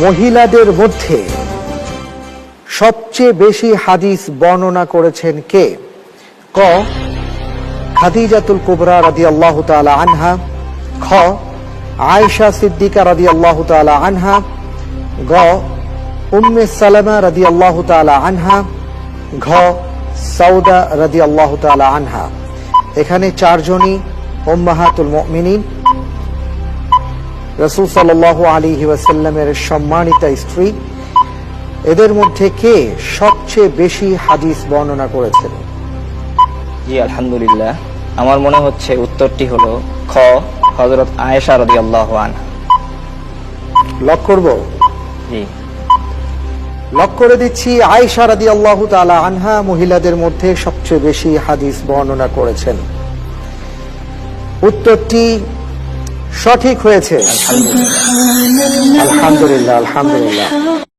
মহিলাদের মধ্যে সবচেয়ে বেশি হাদিস বর্ণনা করেছেন কে? ক খাদিজাতুল কুবরা রাদিয়াল্লাহু তাআলা আনহা, খ আয়েশা সিদ্দিকা রাদিয়াল্লাহু তাআলা আনহা, গ উম্মে সালামা রাদিয়াল্লাহু তাআলা আনহা, ঘ সাউদা রাদিয়াল্লাহু তাআলা আনহা। এখানে চারজনই উম্মাহাতুল মুমিনিন, রাসূল সাল্লাল্লাহু আলাইহি ওয়াসাল্লামের সম্মানিতা স্ত্রী। এদের মধ্যে কে সবচেয়ে বেশি হাদিস বর্ণনা করেছেন? জি আলহামদুলিল্লাহ, আমার মনে হচ্ছে উত্তরটি হলো খ হযরত আয়েশা রাদিয়াল্লাহু আনহা। লক করব? জি, লক করে দিচ্ছি। আয়েশা রাদিয়াল্লাহু তাআলা আনহা মহিলাদের মধ্যে সবচেয়ে বেশি হাদিস বর্ণনা করেছেন। উত্তরটি সঠিক হয়েছে। আলহামদুলিল্লাহ, আলহামদুলিল্লাহ।